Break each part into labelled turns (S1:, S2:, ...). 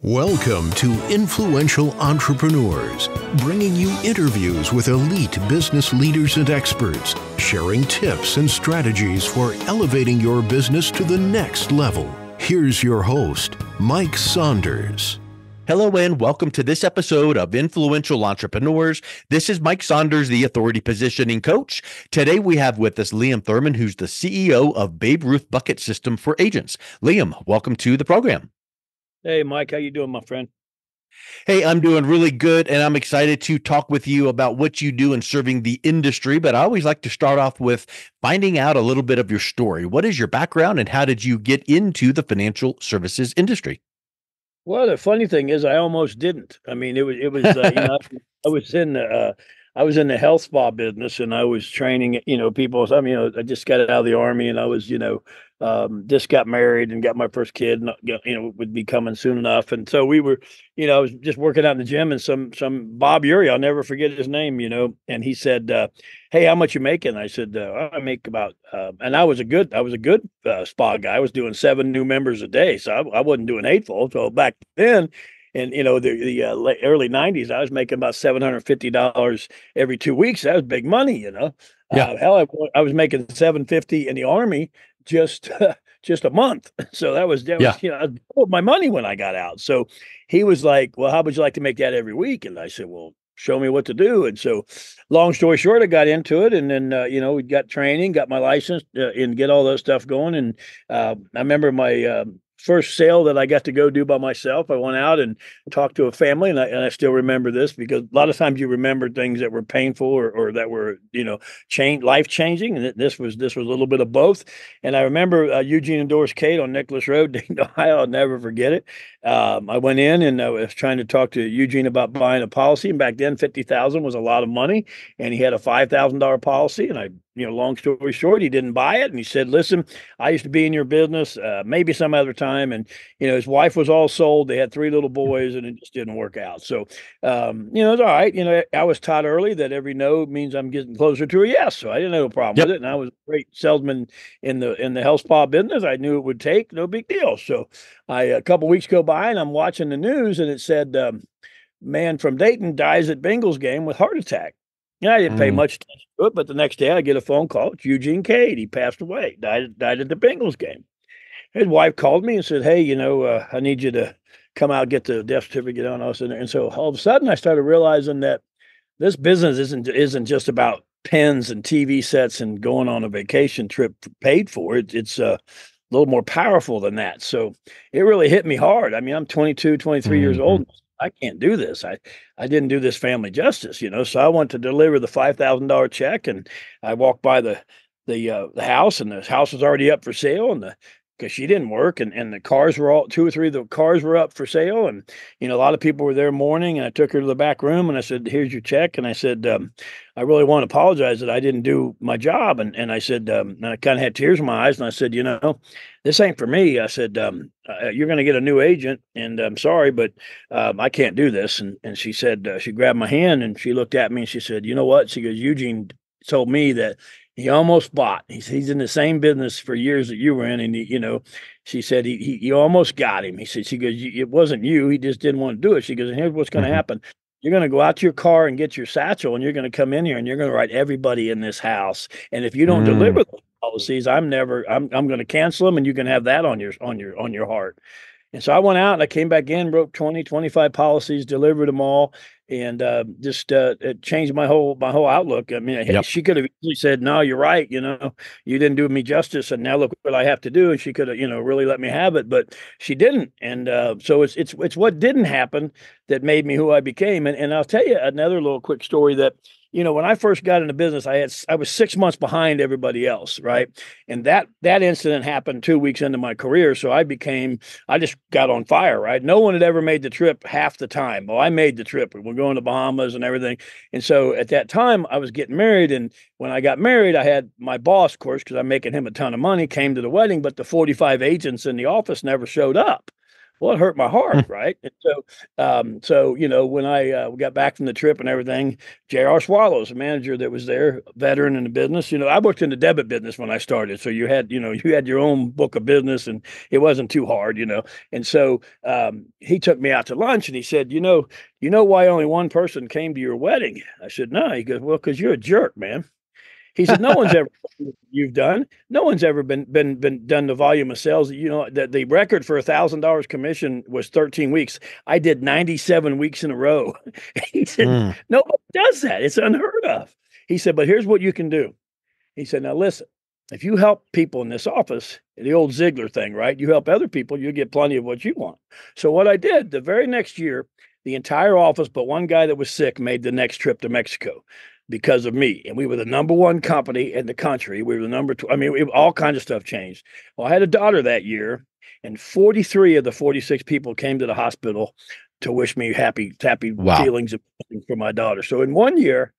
S1: Welcome to Influential Entrepreneurs, bringing you interviews with elite business leaders and experts, sharing tips and strategies for elevating your business to the next level. Here's your host, Mike Saunders.
S2: Hello and welcome to this episode of Influential Entrepreneurs. This is Mike Saunders, the Authority Positioning Coach. Today we have with us Liam Thurman, who's the CEO of Babe Ruth Bucket System for Agents. Liam, welcome to the program.
S3: Hey, Mike, how you doing, my friend?
S2: Hey, I'm doing really good, and I'm excited to talk with you about what you do in serving the industry, but I always like to start off with finding out a little bit of your story. What is your background, and how did you get into the financial services industry?
S3: Well, the funny thing is, I almost didn't. I mean, it was I was in the health spa business, and I was training, people. So, I just got out of the Army, and I was, just got married and got my first kid, and, would be coming soon enough. And so we were, I was just working out in the gym, and some Bob Urey, I'll never forget his name, and he said, "Hey, how much you making?" I said, "I make about," and I was a good spa guy. I was doing 7 new members a day, so I wasn't doing 8 full. So back then. And the early '90s, I was making about $750 every 2 weeks. That was big money,
S2: Yeah.
S3: Hell, I was making $750 in the Army just just a month. So that was
S2: Yeah.
S3: I doubled my money when I got out. So he was like, "Well, how would you like to make that every week?" And I said, "Well, show me what to do." And so, long story short, I got into it, and then we got training, got my license, and get all that stuff going. And I remember my first sale that I got to go do by myself. I went out and talked to a family, and I still remember this because a lot of times you remember things that were painful or that were life changing, and this was a little bit of both. And I remember Eugene endorsed Kate on Nicholas Road, Dayton, Ohio. I'll never forget it. I went in and I was trying to talk to Eugene about buying a policy, and back then $50,000 was a lot of money, and he had a $5,000 policy, and I. Long story short, he didn't buy it. And he said, "Listen, I used to be in your business, maybe some other time." And, his wife was all sold. They had 3 little boys, and it just didn't work out. So, it's all right. I was taught early that every no means I'm getting closer to a yes. So I didn't have a problem with it. And I was a great salesman in the health spa business. I knew it would take, no big deal. So a couple weeks go by and I'm watching the news, and it said, man from Dayton dies at Bengals game with heart attack. I didn't pay much attention to it, but the next day I get a phone call. It's Eugene Cade. He passed away, died at the Bengals game. His wife called me and said, "Hey, I need you to come out and get the death certificate on us." And so all of a sudden I started realizing that this business isn't just about pens and TV sets and going on a vacation trip paid for. It's a little more powerful than that. So it really hit me hard. I mean, I'm 22, 23 years old. I can't do this. I didn't do this family justice, So I went to deliver the $5,000 check, and I walked by the house, and the house was already up for sale, and because she didn't work, and the cars were all 2 or 3 of the cars were up for sale, and a lot of people were there mourning, and I took her to the back room and I said, "Here's your check," and I said, "I really want to apologize that I didn't do my job," and I said, and I kind of had tears in my eyes, and I said, "This ain't for me." I said, "You're going to get a new agent, and I'm sorry, but I can't do this." And she said, she grabbed my hand and she looked at me and she said, "You know what?" She goes, "Eugene told me that he almost bought. He's in the same business for years that you were in, and she said he almost got him." She goes, "It wasn't you. He just didn't want to do it." She goes, "And here's what's going to happen. You're going to go out to your car and get your satchel, and you're going to come in here and you're going to write everybody in this house. And if you don't deliver those policies, I'm going to cancel them, and you can have that on your heart." And so I went out and I came back in, wrote 20, 25 policies, delivered them all, and it changed my whole outlook. I mean, she could have easily said, "No, you're right. You didn't do me justice, and now look what I have to do." And she could have, really let me have it, but she didn't. And so it's what didn't happen that made me who I became. And I'll tell you another little quick story that. When I first got into business, I was 6 months behind everybody else, right? And that incident happened 2 weeks into my career, so I just got on fire, right? No one had ever made the trip half the time. Well, I made the trip. We're going to Bahamas and everything. And so at that time, I was getting married, and when I got married, I had my boss, of course, because I'm making him a ton of money, came to the wedding, but the 45 agents in the office never showed up. Well, it hurt my heart, right? And so when I got back from the trip and everything, J.R. Swallows, a manager that was there, veteran in the business. I worked in the debit business when I started, so you had your own book of business, and it wasn't too hard. And so he took me out to lunch, and he said, you know why only one person came to your wedding? I said, no. He goes, well, because you're a jerk, man. He said, no one's ever done what you've done. No one's ever been done the volume of sales. That the record for $1,000 commission was 13 weeks. I did 97 weeks in a row. He said, nobody does that. It's unheard of. He said, but here's what you can do. He said, now listen, if you help people in this office, the old Ziegler thing, right? You help other people, you get plenty of what you want. So what I did the very next year, the entire office, but one guy that was sick, made the next trip to Mexico because of me. And we were the number one company in the country. We were the number two. I mean, all kinds of stuff changed. Well, I had a daughter that year, and 43 of the 46 people came to the hospital to wish me happy
S2: Wow.
S3: feelings for my daughter. So in 1 year,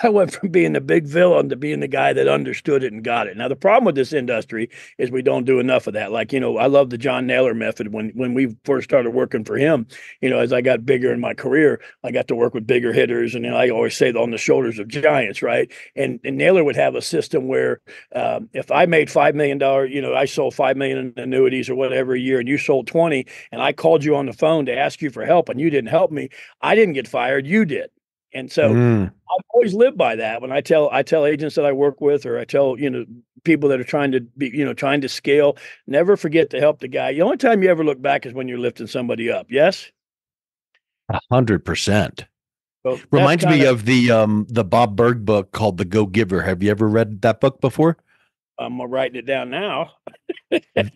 S3: I went from being the big villain to being the guy that understood it and got it. Now, the problem with this industry is we don't do enough of that. Like, I love the John Naylor method. When we first started working for him, as I got bigger in my career, I got to work with bigger hitters. And I always say on the shoulders of giants, right? And Naylor would have a system where if I made $5 million, I sold $5 million in annuities or whatever a year, and you sold 20, and I called you on the phone to ask you for help, and you didn't help me, I didn't get fired, you did. And so I've always lived by that. When I tell agents that I work with, or I tell, people that are trying to be, trying to scale, never forget to help the guy. The only time you ever look back is when you're lifting somebody up. Yes.
S2: 100%.
S3: So
S2: Reminds me of the Bob Berg book called The Go Giver. Have you ever read that book before?
S3: I'm writing it down now.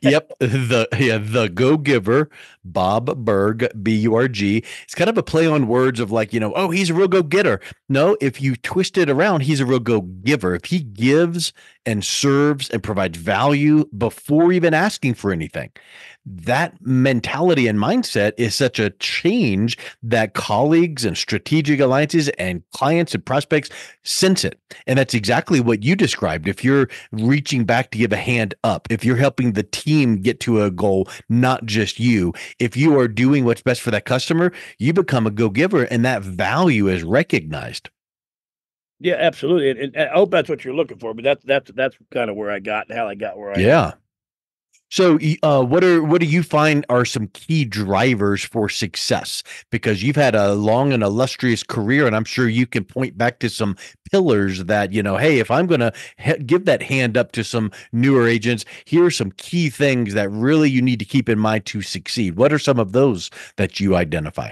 S2: Yep. The Go Giver, Bob Berg, Burg. It's kind of a play on words of like, oh, he's a real go getter. No, if you twist it around, he's a real go giver. If he gives and serves and provides value before even asking for anything, that mentality and mindset is such a change that colleagues and strategic alliances and clients and prospects sense it. And that's exactly what you described. If you're reaching back to give a hand up, if you're helping the team get to a goal, not just you, if you are doing what's best for that customer, you become a go-giver, and that value is recognized.
S3: Yeah, absolutely. And I hope that's what you're looking for, but that's kind of where I got and how I got where I am.
S2: Yeah. So what do you find are some key drivers for success? Because you've had a long and illustrious career, and I'm sure you can point back to some pillars that, hey, if I'm going to give that hand up to some newer agents, here are some key things that really you need to keep in mind to succeed. What are some of those that you identify?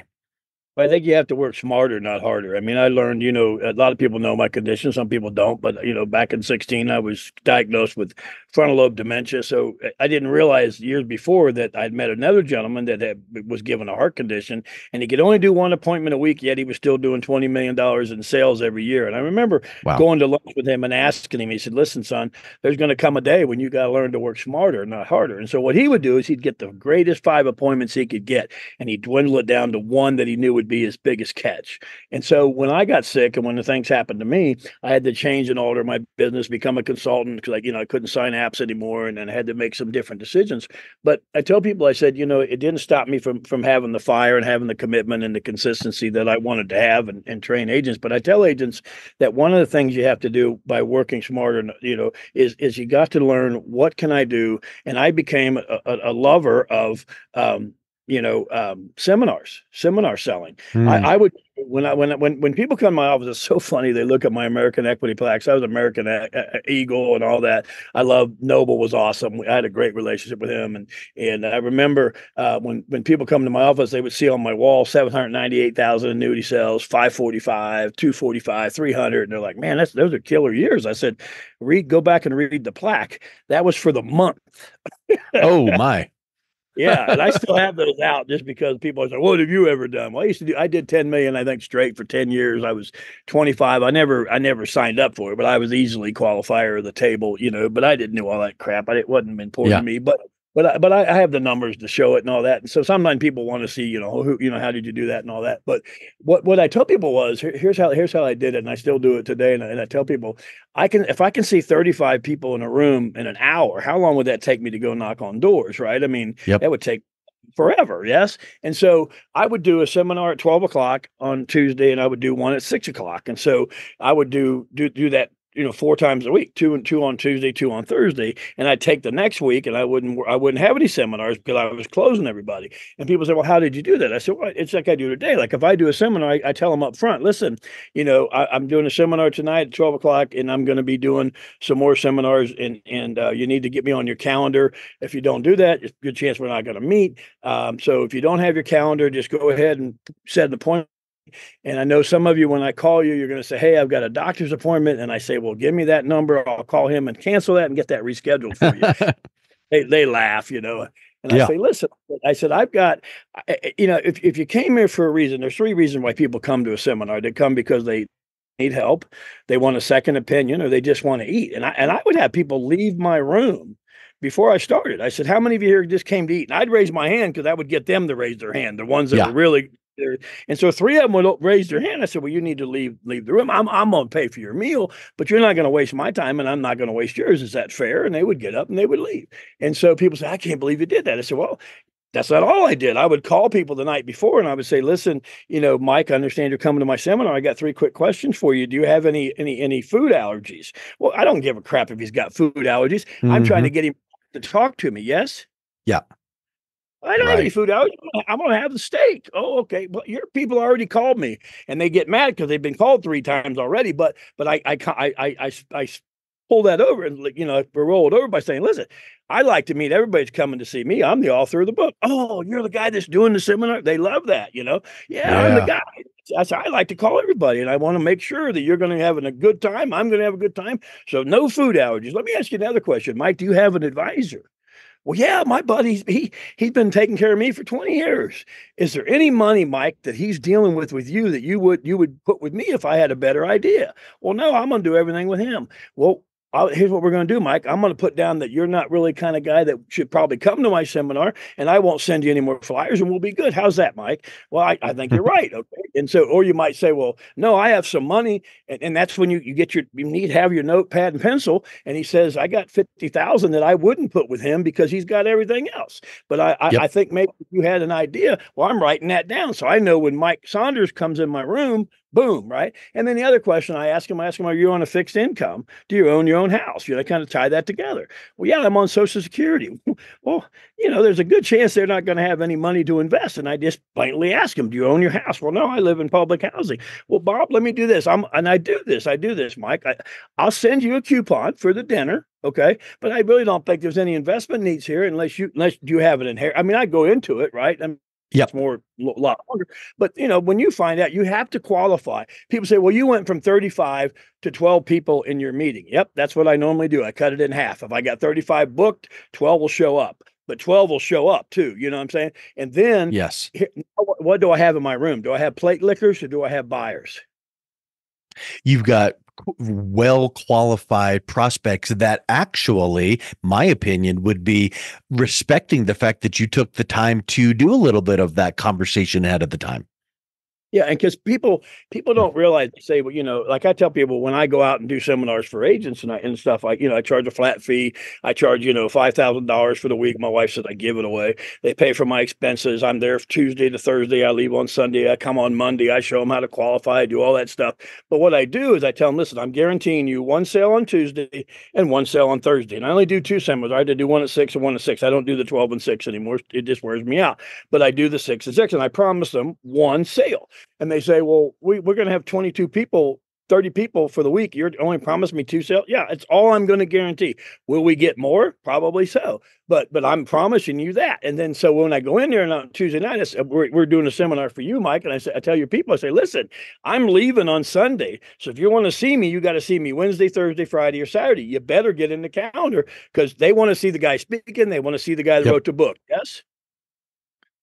S3: I think you have to work smarter, not harder. I mean, I learned, a lot of people know my condition. Some people don't. But, back in 16, I was diagnosed with frontal lobe dementia. So I didn't realize years before that I'd met another gentleman that was given a heart condition, and he could only do one appointment a week, yet he was still doing $20 million in sales every year. And I remember going to lunch with him and asking him, he said, listen, son, there's going to come a day when you got to learn to work smarter, not harder. And so what he would do is he'd get the greatest 5 appointments he could get, and he'd dwindle it down to one that he knew would be his biggest catch. And so when I got sick and when the things happened to me, I had to change and alter my business, become a consultant, because I couldn't sign apps anymore, and then I had to make some different decisions. But I tell people, I said, it didn't stop me from having the fire and having the commitment and the consistency that I wanted to have and train agents. But I tell agents that one of the things you have to do by working smarter, is you got to learn, what can I do? And I became a lover of seminar selling. I would, when people come to my office, it's so funny. They look at my American Equity plaques. I was American Eagle and all that. I love Noble, was awesome. I had a great relationship with him. And I remember when people come to my office, they would see on my wall 798,000 annuity sales, 545, 245, 300. And they're like, man, those are killer years. I said, go back and read the plaque. That was for the month.
S2: Oh my.
S3: Yeah, and I still have those out just because people say, "What have you ever done?" Well, I did 10 million, I think, straight for 10 years. I was 25. I never signed up for it, but I was easily qualifier of the table, but I didn't know all that crap. It wasn't important to me, but I have the numbers to show it and all that. And so sometimes people want to see, how did you do that and all that. But what I tell people was, here's how I did it, and I still do it today. And I tell people, if I can see 35 people in a room in an hour, how long would that take me to go knock on doors, right? I mean, that would take forever. Yes. And so I would do a seminar at 12 o'clock on Tuesday, and I would do one at 6 o'clock. And so I would do that, 4 times a week, two on Tuesday, two on Thursday. And I'd take the next week and I wouldn't have any seminars because I was closing everybody. And people say, well, how did you do that? I said, well, it's like I do today. Like if I do a seminar, I tell them up front, listen, I'm doing a seminar tonight at 12 o'clock and I'm going to be doing some more seminars, and you need to get me on your calendar. If you don't do that, it's a good chance we're not going to meet. So if you don't have your calendar, just go ahead and set an appointment. And I know some of you, when I call you, you're going to say, hey, I've got a doctor's appointment. And I say, well, give me that number. I'll call him and cancel that and get that rescheduled for you. They laugh, And I say, listen, I said, I've got, if you came here for a reason, there's 3 reasons why people come to a seminar. They come because they need help, they want a second opinion, or they just want to eat. And I would have people leave my room before I started. I said, how many of you here just came to eat? And I'd raise my hand because that would get them to raise their hand, the ones that were really there. And so 3 of them would raise their hand. I said, well, you need to leave the room. I'm going to pay for your meal, but you're not going to waste my time and I'm not going to waste yours. Is that fair? And they would get up and they would leave. And so people say, I can't believe you did that. I said, well, that's not all I did. I would call people the night before and I would say, listen, Mike, I understand you're coming to my seminar. I got 3 quick questions for you. Do you have any food allergies? Well, I don't give a crap if he's got food allergies. I'm trying to get him to talk to me. Yes.
S2: Yeah.
S3: I don't have any food allergies. I'm going to have the steak. Oh, okay. Well, your people already called me and they get mad because they've been called 3 times already. But I pull that over and, roll it over by saying, listen, I like to meet everybody that's coming to see me. I'm the author of the book. Oh, you're the guy that's doing the seminar. They love that, Yeah, I'm the guy. I said, I like to call everybody and I want to make sure that you're going to have a good time. I'm going to have a good time. So no food allergies. Let me ask you another question. Mike, do you have an advisor? Well, yeah, my buddy, he's been taking care of me for 20 years. Is there any money, Mike, that he's dealing with you that you would put with me if I had a better idea? Well, no, I'm going to do everything with him. Well, here's what we're going to do, Mike. I'm going to put down that you're not really kind of guy that should probably come to my seminar, and I won't send you any more flyers, and we'll be good. How's that, Mike? Well, I think you're right. Okay. And so, or you might say, well, no, I have some money. And that's when you need to have your notepad and pencil. And he says, I got 50,000 that I wouldn't put with him because he's got everything else. But I think maybe if you had an idea, well, I'm writing that down. So I know when Mike Saunders comes in my room, boom, right? And then the other question I ask him, are you on a fixed income? Do you own your own house? Kind of tie that together. Well, yeah, I'm on Social Security. Well, there's a good chance they're not going to have any money to invest. And I just blatantly ask him, do you own your house? Well, no, I live in public housing. Well, Bob, let me do this. I do this, Mike. I'll send you a coupon for the dinner. Okay. But I really don't think there's any investment needs here unless you have it in here. I mean, I go into it, right? It's a lot longer. But, when you find out, you have to qualify. People say, well, you went from 35 to 12 people in your meeting. Yep, that's what I normally do. I cut it in half. If I got 35 booked, 12 will show up. But 12 will show up too. You know what I'm saying? And then, what do I have in my room? Do I have plate lickers or do I have buyers?
S2: You've got well-qualified prospects that actually, my opinion, would be respecting the fact that you took the time to do a little bit of that conversation ahead of the time.
S3: Yeah, and because people don't realize, they say, well, like I tell people when I go out and do seminars for agents and stuff, I charge a flat fee. I charge, $5,000 for the week. My wife said I give it away. They pay for my expenses. I'm there Tuesday to Thursday. I leave on Sunday. I come on Monday. I show them how to qualify. I do all that stuff. But what I do is I tell them, listen, I'm guaranteeing you 1 sale on Tuesday and 1 sale on Thursday. And I only do 2 seminars. I had to do 1 at 6 and 1 at 6. I don't do the 12 and 6 anymore. It just wears me out. But I do the 6 and 6, and I promise them 1 sale. And they say, well, we're going to have 22 people, 30 people for the week. You're only promised me 2 sales. Yeah, it's all I'm going to guarantee. Will we get more? Probably so. But I'm promising you that. And then so when I go in there on Tuesday night, I say, we're doing a seminar for you, Mike. And I tell your people, I say, listen, I'm leaving on Sunday. So if you want to see me, you got to see me Wednesday, Thursday, Friday, or Saturday. You better get in the calendar because they want to see the guy speaking. They want to see the guy that wrote the book. Yes?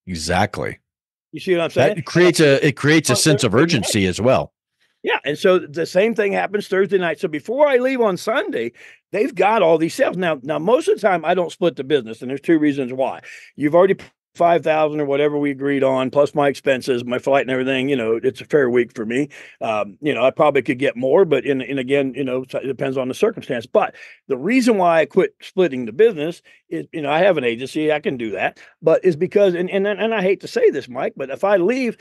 S2: Exactly.
S3: You see what I'm saying?
S2: It creates a sense of urgency as well.
S3: Yeah. And so the same thing happens Thursday night. So before I leave on Sunday, they've got all these sales. Now, most of the time I don't split the business. And there's 2 reasons why. You've already 5,000 or whatever we agreed on, plus my expenses, my flight and everything, it's a fair week for me. I probably could get more, but again, it depends on the circumstance. But the reason why I quit splitting the business is, I have an agency, I can do that, but is because, and I hate to say this, Mike, but if I leave,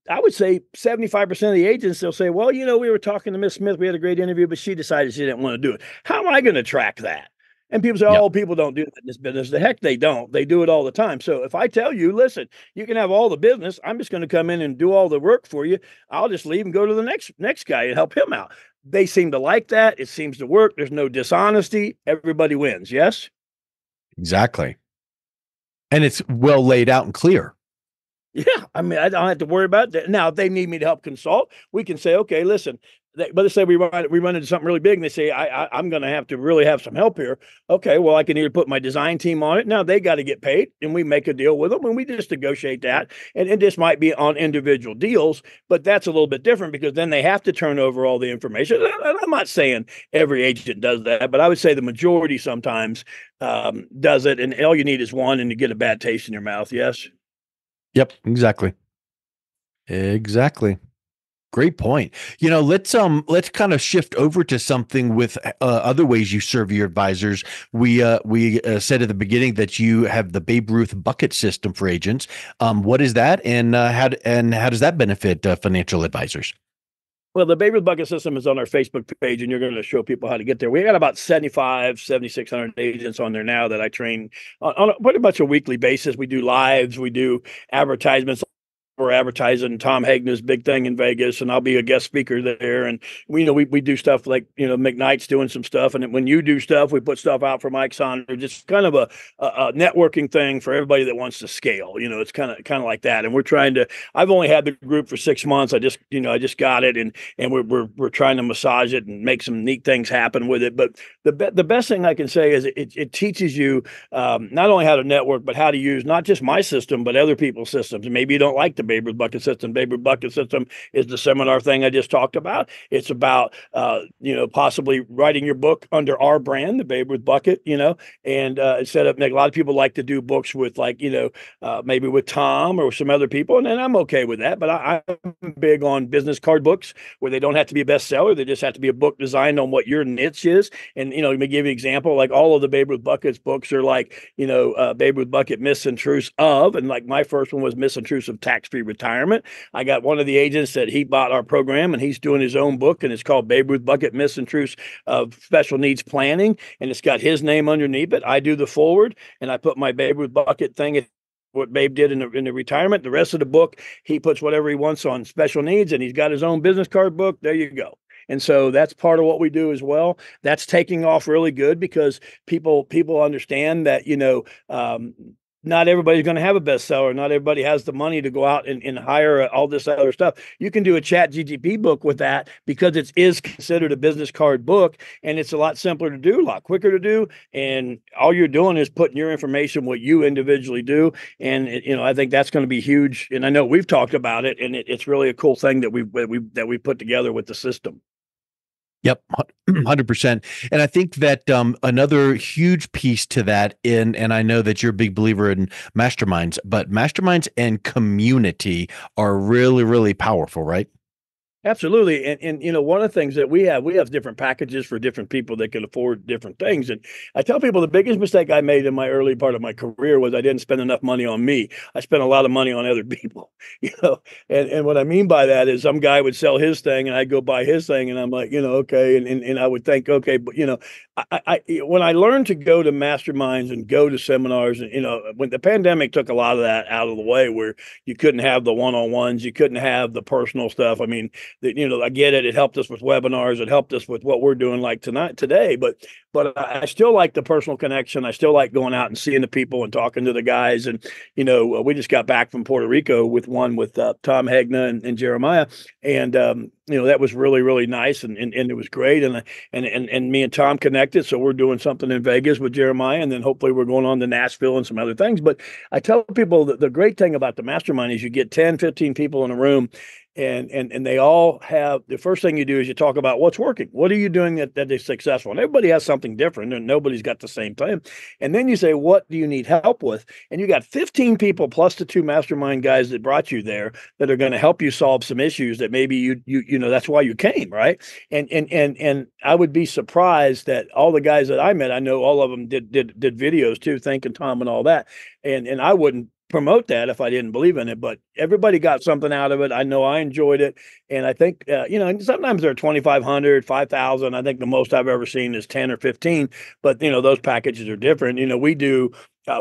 S3: I would say 75% of the agents, they'll say, well, we were talking to Miss Smith, we had a great interview, but she decided she didn't want to do it. How am I going to track that? And people say,
S2: Yep.
S3: oh, people don't do that in this business. The heck they don't. They do it all the time. So if I tell you, listen, you can have all the business, I'm just going to come in and do all the work for you. I'll just leave and go to the next guy and help him out. They seem to like that. It seems to work. There's no dishonesty. Everybody wins. Yes?
S2: Exactly. And it's well laid out and clear.
S3: Yeah, I mean, I don't have to worry about that. Now, if they need me to help consult, we can say, okay, listen, but let's say we run into something really big, and they say, I'm going to have to really have some help here. Okay, well, I can either put my design team on it. Now they got to get paid, and we make a deal with them, and we just negotiate that. And this might be on individual deals, but that's a little bit different because then they have to turn over all the information. And I'm not saying every agent does that, but I would say the majority sometimes does it, and all you need is one, and you get a bad taste in your mouth. Yes.
S2: Yep, exactly. Exactly. Great point. Let's kind of shift over to something with other ways you serve your advisors. We said at the beginning that you have the Babe Ruth bucket system for agents. What is that, and how does that benefit financial advisors?
S3: Well, the Babe Ruth bucket system is on our Facebook page, and you're going to show people how to get there. We got about 7,600 agents on there now that I train on pretty much a weekly basis. We do lives, we do advertisements. We're advertising Tom Hagner's big thing in Vegas, and I'll be a guest speaker there. And we do stuff like, McKnight's doing some stuff. And when you do stuff, we put stuff out for Mike Saunders, just kind of a networking thing for everybody that wants to scale. It's kind of like that. And I've only had the group for 6 months. I just got it, and we're trying to massage it and make some neat things happen with it. But the best thing I can say is it teaches you not only how to network, but how to use not just my system, but other people's systems. And maybe you don't like the Babe Ruth bucket system. Babe Ruth bucket system is the seminar thing I just talked about. It's about possibly writing your book under our brand, the Babe Ruth bucket. And instead of, like, a lot of people like to do books with, like, maybe with Tom or some other people, and I'm okay with that. But I'm big on business card books where they don't have to be a bestseller; they just have to be a book designed on what your niche is. And let me give you an example. Like, all of the Babe Ruth buckets books are like Babe Ruth bucket Misintrusive of, and like my first one was Misintrusive Tax-Free Retirement. I got one of the agents that he bought our program, and he's doing his own book, and it's called Babe Ruth Bucket Misintrusive of Special Needs Planning, and it's got his name underneath it. I do the forward, and I put my Babe Ruth bucket thing, what Babe did in the retirement. The rest of the book, he puts whatever he wants on special needs, and he's got his own business card book. There you go. And so that's part of what we do as well. That's taking off really good because people understand that, not everybody's going to have a bestseller. Not everybody has the money to go out and hire all this other stuff. You can do a Chat GTP book with that because it is considered a business card book, and it's a lot simpler to do, a lot quicker to do. And all you're doing is putting your information, what you individually do. And I think that's going to be huge. And I know we've talked about it, and it's really a cool thing that we put together with the system.
S2: Yep, 100%. And I think that another huge piece to that, and I know that you're a big believer in masterminds, but masterminds and community are really, really powerful, right?
S3: Absolutely. And one of the things that we have different packages for different people that can afford different things. And I tell people the biggest mistake I made in my early part of my career was I didn't spend enough money on me. I spent a lot of money on other people, and what I mean by that is some guy would sell his thing and I'd go buy his thing, and I'm like, okay. And I would think, okay, but I when I learned to go to masterminds and go to seminars, and when the pandemic took a lot of that out of the way, where you couldn't have the one-on-ones, you couldn't have the personal stuff. I mean, I get it. It helped us with webinars. It helped us with what we're doing like today. But I still like the personal connection. I still like going out and seeing the people and talking to the guys. And, we just got back from Puerto Rico with Tom Hagner and Jeremiah. And that was really, really nice. And it was great. And me and Tom connected. So we're doing something in Vegas with Jeremiah. And then hopefully we're going on to Nashville and some other things. But I tell people that the great thing about the mastermind is you get 10, 15 people in a room, and they all have, the first thing you do is you talk about what's working. What are you doing that is successful? And everybody has something different, and nobody's got the same plan. And then you say, what do you need help with? And you got 15 people plus the two mastermind guys that brought you there that are going to help you solve some issues that maybe you know that's why you came, right? And I would be surprised that all the guys that I met, I know all of them did videos too, thanking Tom and all that. And I wouldn't promote that if I didn't believe in it, but everybody got something out of it. I know I enjoyed it. And I think, sometimes they're 2,500, 5,000. I think the most I've ever seen is 10 or 15, but those packages are different. We do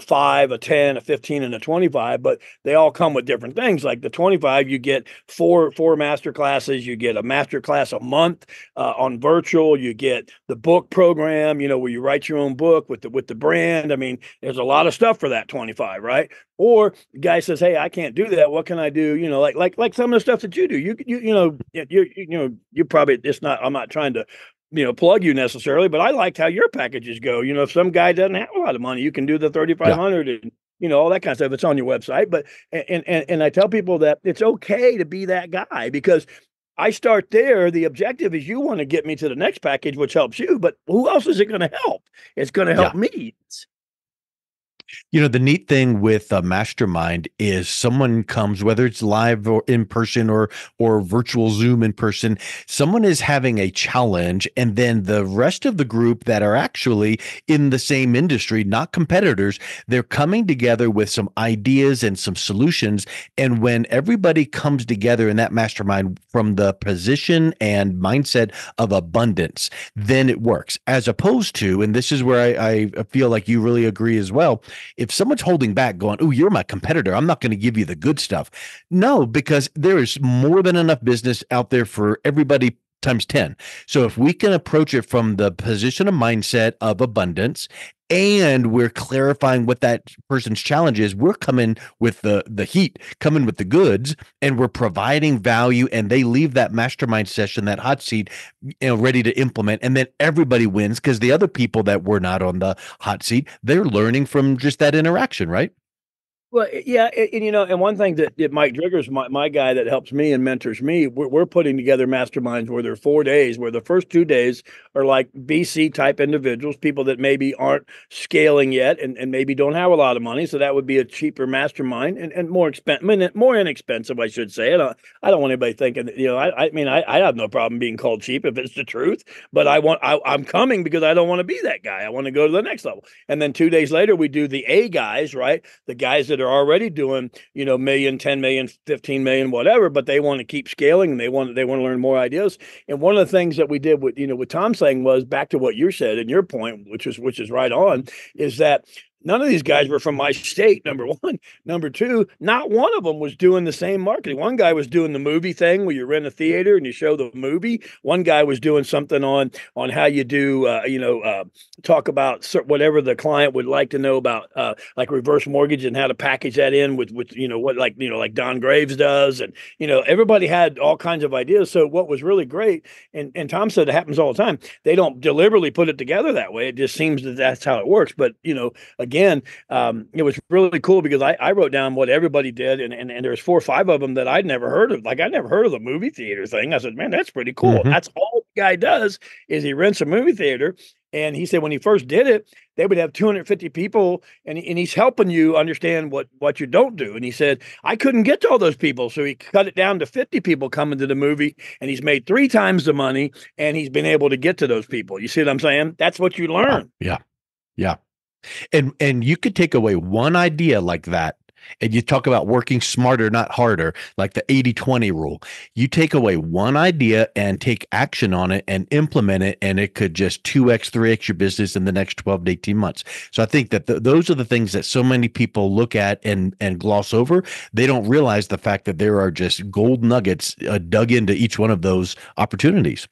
S3: 5, a 10, a 15, and a 25, but they all come with different things. Like the 25, you get four master classes, you get a master class a month on virtual, you get the book program, where you write your own book with the brand. I mean, there's a lot of stuff for that 25, right? Or the guy says, "Hey, I can't do that. What can I do?" Like some of the stuff that you do. You probably, it's not. I'm not trying to plug you necessarily, but I liked how your packages go. If some guy doesn't have a lot of money, you can do the 3,500 and all that kind of stuff. It's on your website. But and I tell people that it's okay to be that guy, because I start there. The objective is you want to get me to the next package, which helps you. But who else is it going to help? It's going to help me.
S2: The neat thing with a mastermind is someone comes, whether it's live or in person or virtual Zoom in person, someone is having a challenge, and then the rest of the group that are actually in the same industry, not competitors, they're coming together with some ideas and some solutions. And when everybody comes together in that mastermind from the position and mindset of abundance, then it works. As opposed to, and this is where I feel like you really agree as well, if someone's holding back going, "Oh, you're my competitor, I'm not going to give you the good stuff." No, because there is more than enough business out there for everybody times 10. So if we can approach it from the position of mindset of abundance, and we're clarifying what that person's challenge is, we're coming with the heat, coming with the goods, and we're providing value, and they leave that mastermind session, that hot seat, ready to implement. And then everybody wins, because the other people that were not on the hot seat, they're learning from just that interaction, right?
S3: Well, yeah, and one thing that Mike Drigger's my guy that helps me and mentors me, we're putting together masterminds where there are 4 days, where the first 2 days are like BC type individuals, people that maybe aren't scaling yet and maybe don't have a lot of money. So that would be a cheaper mastermind and more inexpensive, I should say. I don't want anybody thinking, I have no problem being called cheap if it's the truth, but I'm coming because I don't want to be that guy. I want to go to the next level. And then 2 days later, we do the A guys, right? The guys that are already doing, million, 10 million, 15 million, whatever, but they want to keep scaling and they want to learn more ideas. And one of the things that we did with Tom saying was, back to what you said and your point, which is right on, is that none of these guys were from my state, number one. Number two, not one of them was doing the same marketing. One guy was doing the movie thing where you rent a theater and you show the movie. One guy was doing something on how you do, talk about whatever the client would like to know about, like reverse mortgage and how to package that in with like Don Graves does. And, everybody had all kinds of ideas. So what was really great, and Tom said it happens all the time, they don't deliberately put it together that way. It just seems that that's how it works. But, again, it was really cool because I wrote down what everybody did, and there's 4 or 5 of them that I'd never heard of. Like, I never heard of the movie theater thing. I said, man, that's pretty cool.
S2: Mm-hmm.
S3: That's all the guy does is he rents a movie theater. And he said when he first did it, they would have 250 people, and he's helping you understand what you don't do. And he said, I couldn't get to all those people. So he cut it down to 50 people coming to the movie, and he's made 3 times the money, and he's been able to get to those people. You see what I'm saying? That's what you learn.
S2: Yeah. Yeah. And you could take away one idea like that, and you talk about working smarter, not harder, like the 80-20 rule. You take away one idea and take action on it and implement it, and it could just 2x, 3x your business in the next 12 to 18 months. So I think that those are the things that so many people look at and gloss over. They don't realize the fact that there are just gold nuggets dug into each one of those opportunities.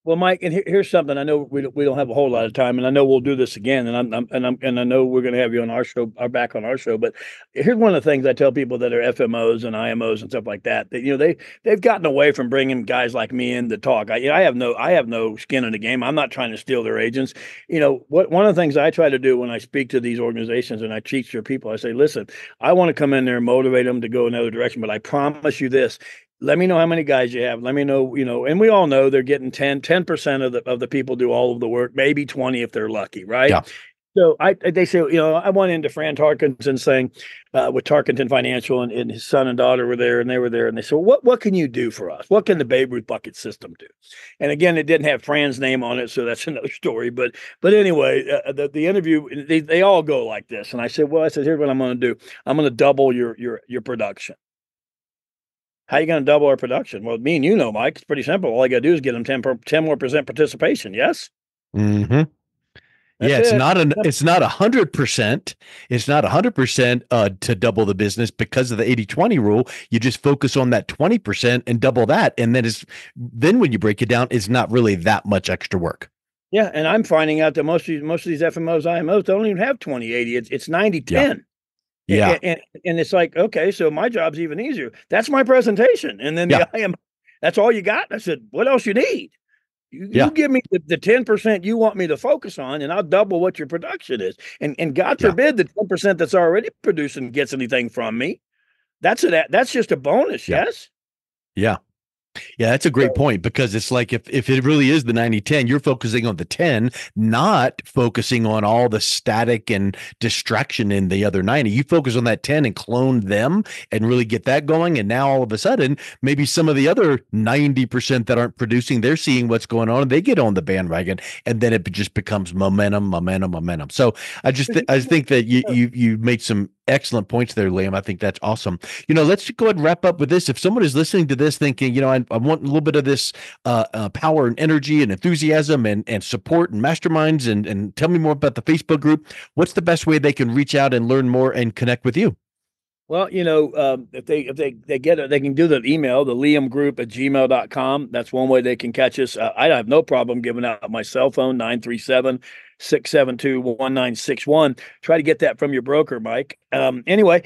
S3: Well, Mike, and here's something. I know we don't have a whole lot of time, and I know we'll do this again, and I know we're going to have you on our show, back on our show. But here's one of the things I tell people that are FMOs and IMOs and stuff like that. That they've gotten away from bringing guys like me in to talk. I have no skin in the game. I'm not trying to steal their agents. One of the things I try to do when I speak to these organizations and I teach their people, I say, listen, I want to come in there and motivate them to go another direction, but I promise you this. Let me know how many guys you have. Let me know, and we all know they're getting 10% of the people do all of the work, maybe 20 if they're lucky, right?
S2: Yeah.
S3: So they say, I went into Fran Tarkenton saying, with Tarkenton Financial and his son and daughter were there, and they said, well, what can you do for us? What can the Babe Ruth bucket system do? And again, it didn't have Fran's name on it, so that's another story. But anyway, the interview, they all go like this, and I said, here's what I'm going to do. I'm going to double your production. How are you going to double our production? Well, me and Mike, it's pretty simple. All I got to do is get them 10 more percent participation. Yes.
S2: Mm-hmm. Yeah, it's not 100%. It's not 100% to double the business because of the 80-20 rule. You just focus on that 20% and double that, and then when you break it down, it's not really that much extra work.
S3: Yeah, and I'm finding out that most of these FMOs, IMOs don't even have 20-80. It's 90-10.
S2: Yeah.
S3: And it's like, okay, so my job's even easier. That's my presentation. And then that's all you got. I said, what else you need? You give me the 10% you want me to focus on, and I'll double what your production is. And God forbid the 10% that's already producing gets anything from me. That's just a bonus.
S2: Yeah.
S3: Yes.
S2: Yeah. Yeah, that's a great point, because it's like if it really is the 90-10, you're focusing on the 10, not focusing on all the static and distraction in the other 90. You focus on that 10 and clone them and really get that going. And now all of a sudden, maybe some of the other 90% that aren't producing, they're seeing what's going on and they get on the bandwagon, and then it just becomes momentum. So I think that you made some excellent points there, Liam. I think that's awesome. Let's go ahead and wrap up with this. If someone is listening to this thinking, I want a little bit of this power and energy and enthusiasm and support and masterminds, and tell me more about the Facebook group, what's the best way they can reach out and learn more and connect with you?
S3: Well, if they get it, they can do the email, the liamgroup@gmail.com. That's one way they can catch us. I have no problem giving out my cell phone, 937-672-1961. Try to get that from your broker, Mike. Anyway,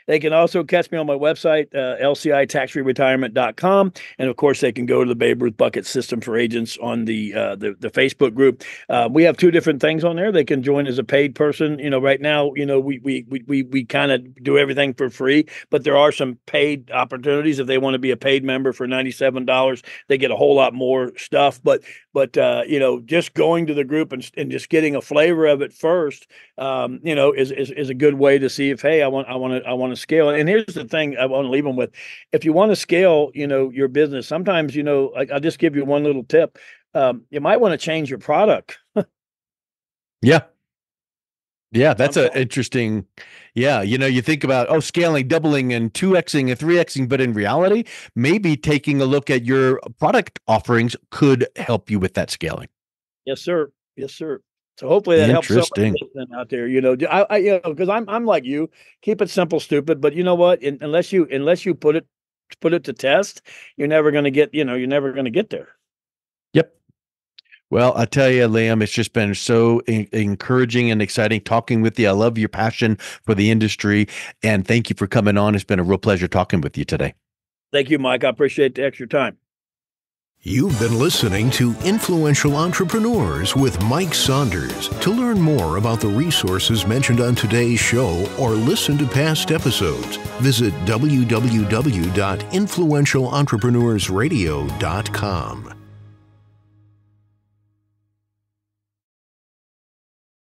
S3: they can also catch me on my website, lcitaxfreeretirement.com. And of course, they can go to the Babe Ruth Bucket System for Agents on the Facebook group. We have two different things on there. They can join as a paid person. Right now, we kind of do everything for free, but there are some paid opportunities. If they want to be a paid member for $97, they get a whole lot more stuff. But just going to the group and just getting a flavor of it first, is a good way to see if, hey, I want to scale. And here's the thing I want to leave them with: if you want to scale, your business, sometimes, I'll just give you one little tip. You might want to change your product.
S2: Yeah. Yeah, that's interesting. Yeah, you think about scaling, doubling, and 2xing and 3xing, but in reality, maybe taking a look at your product offerings could help you with that scaling.
S3: Yes, sir. Yes, sir. So hopefully that helps someone out there. Because I'm like you, keep it simple, stupid. But you know what? Unless you put it to test, you're never going to get there.
S2: Yep. Well, I tell you, Liam, it's just been so encouraging and exciting talking with you. I love your passion for the industry, and thank you for coming on. It's been a real pleasure talking with you today.
S3: Thank you, Mike. I appreciate the extra time.
S1: You've been listening to Influential Entrepreneurs with Mike Saunders. To learn more about the resources mentioned on today's show or listen to past episodes, visit www.influentialentrepreneurssradio.com.